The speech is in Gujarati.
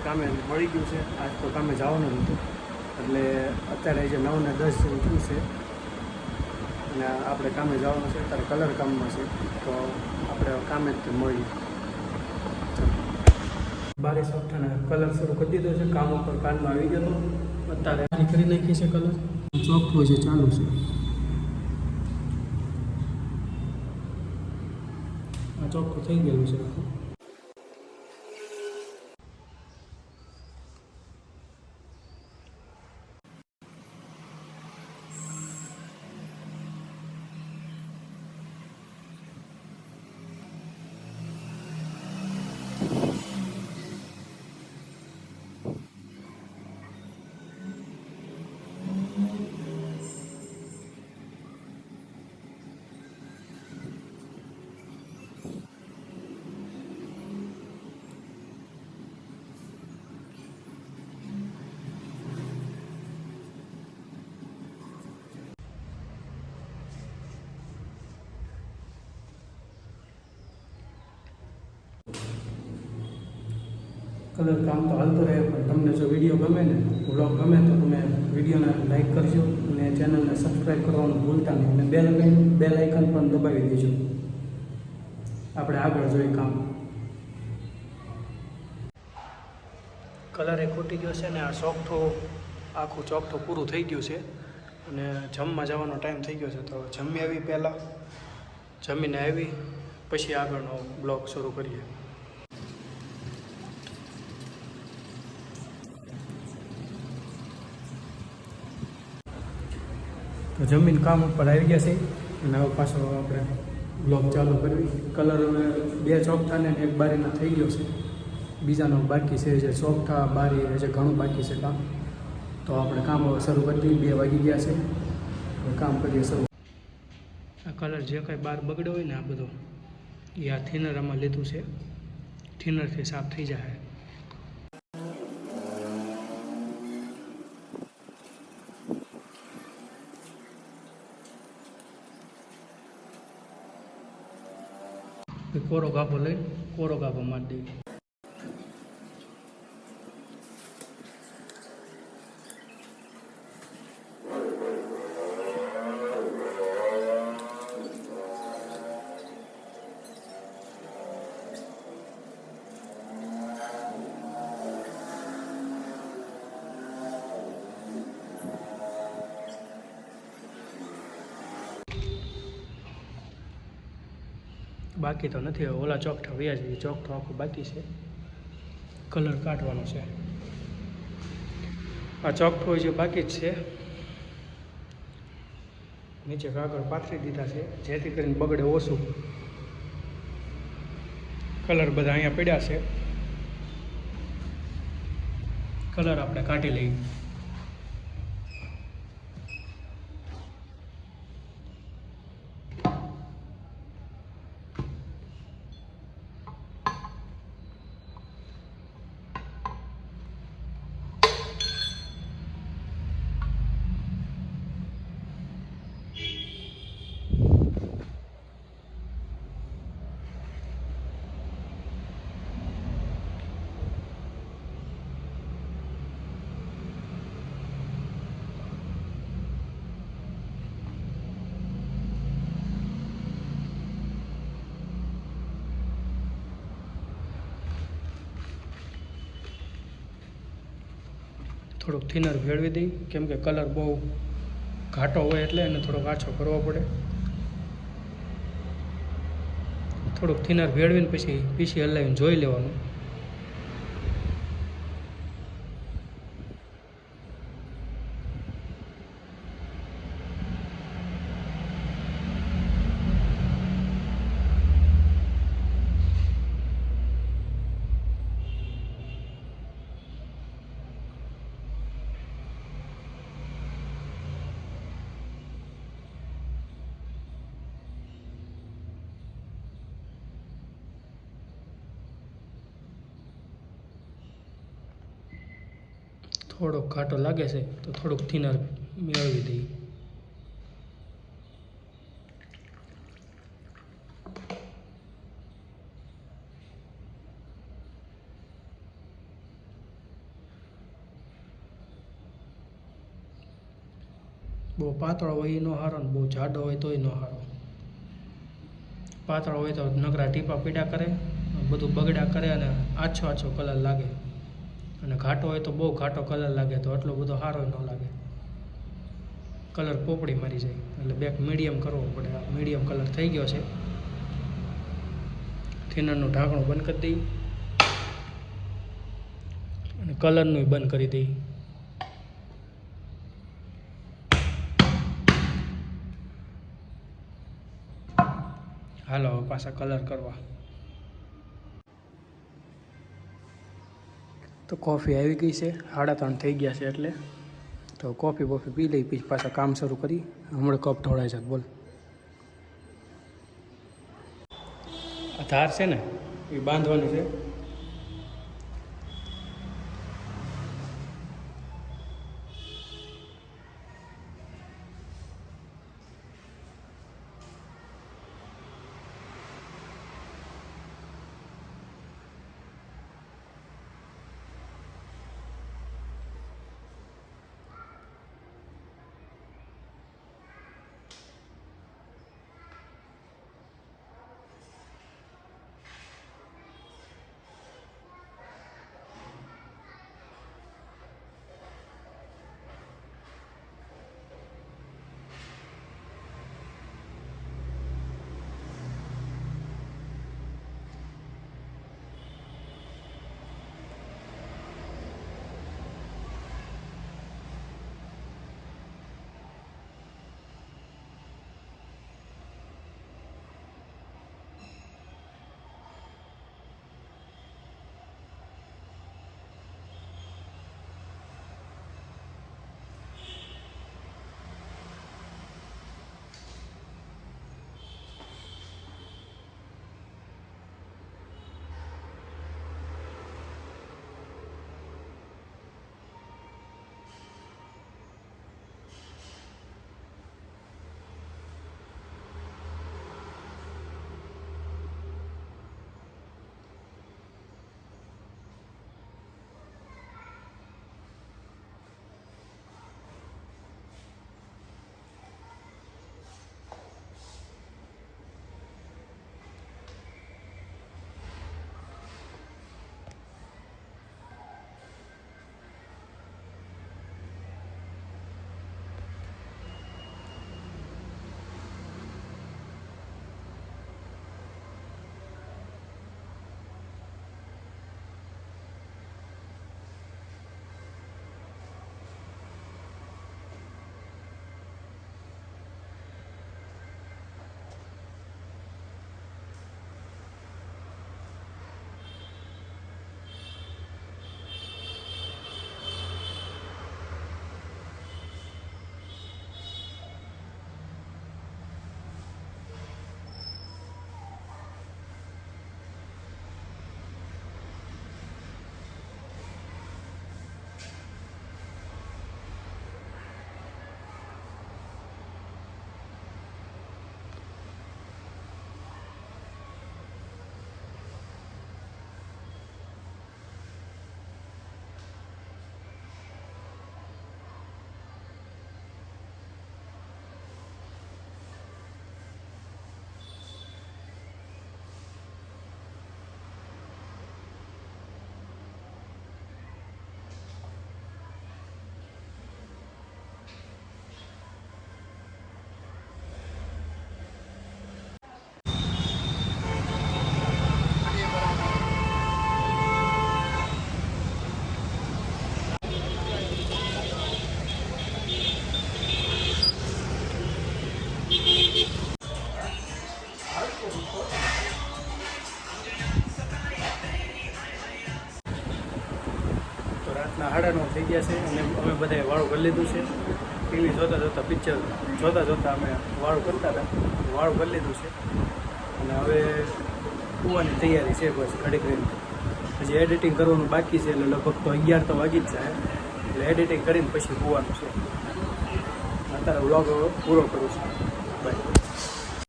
કામે મળી ગયું છે. આજ તો કામે જવાનું હતું એટલે અત્યારે જે 9 ને 10 જેવું થયું છે અને આપણે કામે જવાનું છે. અત્યારે કલર કામમાં છે તો આપણે કામે જ મળીએ. બારે સોફ્ટને કલર શરૂ કરી દીધો છે. કામ ઉપર કાનમાં આવી ગયો હતો. અત્યારે કરી નાખી છે કલર. ચોખ્ખું છે ચાલુ છે. આ ચોખ્ખું થઈ ગયેલું છે. કલર કામ તો હાલતો રહે, પણ તમને જો વિડીયો ગમે ને, વ્લોગ ગમે તો તમે વિડીયોને લાઈક કરજો અને ચેનલને સબસ્ક્રાઈબ કરવાનું ભૂલતા નહીં અને બેલ આઇકન પણ દબાવી દેજો. આપણે આગળ જોઈએ કામ. કલર એ ખૂટી ગયો છે ને આ આખું ચોકઠું પૂરું થઈ ગયું છે અને જમવા જવાનો ટાઈમ થઈ ગયો છે. તો જમી આવી પહેલાં, જમીને આવી પછી આગળનો બ્લોગ શરૂ કરીએ. તો જમીન કામ ઉપર આવી ગયા છે અને હવે પાછો આપણે બ્લોગ ચાલુ કરવી. કલર હવે 2 ચોકઠાને 1 બારીના થઈ ગયો છે. બીજાનો બાકી છે, જે ચોકઠા બારી જે ઘણું બાકી છે કામ. તો આપણે કામ હવે શરૂ કરી દઈએ. 2 વાગી ગયા છે, હવે કામ કરીએ શરૂ. આ કલર જે કંઈ બહાર બગડ્યો હોય ને આ બધો એ આ થિનર આમાં લીધું છે. થિનરથી સાફ થઈ જાય. કોરો ગાભો લઈ કોરો ગાભો મારી દઈએ. બાકી તો નથી, ઓલા ચોકઠા વ્યાજ ચોકઠો આખું બાકી છે. કલર કાઢવાનો છે. આ ચોકઠો જે બાકી જ છે નીચે કાગળ પાથરી દીધા છે જેથી કરીને બગડે ઓછું. કલર બધા અહીંયા પડ્યા છે. કલર આપણે કાઢી લઈએ. થોડુંક થિનર ભેળવી દઈ, કેમ કે કલર બહુ ઘાટો હોય એટલે એને થોડોક આછો કરવો પડે. થોડુંક થિનર ભેળવીને પછી પીસી હલાવીને જોઈ લેવાનું. થોડોક ઘાટો લાગે છે તો થોડુંક થિનર મેળવી દઈએ. બહુ પાતળો હોય એ ન સારો ને બહુ જાડો હોય તોય ન સારો. પાતળો હોય તો નકરા ટીપા પીડા કરે, બધું બગડા કરે અને આછો કલર લાગે. અને ઘાટો હોય તો બહુ ઘાટો કલર લાગે તો એટલો બધો સારો ન લાગે, કલર પોપડી મારી જાય. એટલે બેક મીડિયમ કરવો પડે. આ મીડિયમ કલર થઈ ગયો છે. થિનરનું ઢાંકણું બંધ કરી દઈએ અને કલરનું બંધ કરી દઈએ. હાલો પાછા કલર કરવા. તો કોફી આવી ગઈ છે, 3:30 થઈ ગયા છે. એટલે તો કોફી પી લઈ, પછી પાછા કામ શરૂ કરી. હમણાં કપ ઢોળાય છે. બોલ, આ ધાર છે ને એ બાંધવાની છે. રાતના 9:30 થઈ ગયા છે અને અમે બધાએ વાળું કરી લીધું છે. ટીવી જોતા પિક્ચર જોતા અમે વાળું કરતા હતા. વાળું કરી લીધું છે અને હવે સુવાની તૈયારી છે. બસ ઘડીક રહીને હજી એડિટિંગ કરવાનું બાકી છે. એટલે લગભગ તો 11 તો વાગી જ જાય. એટલે એડિટિંગ કરીને પછી સુવાનું છે. અત્યારે વ્લોગ પૂરો કરું છું. બાય.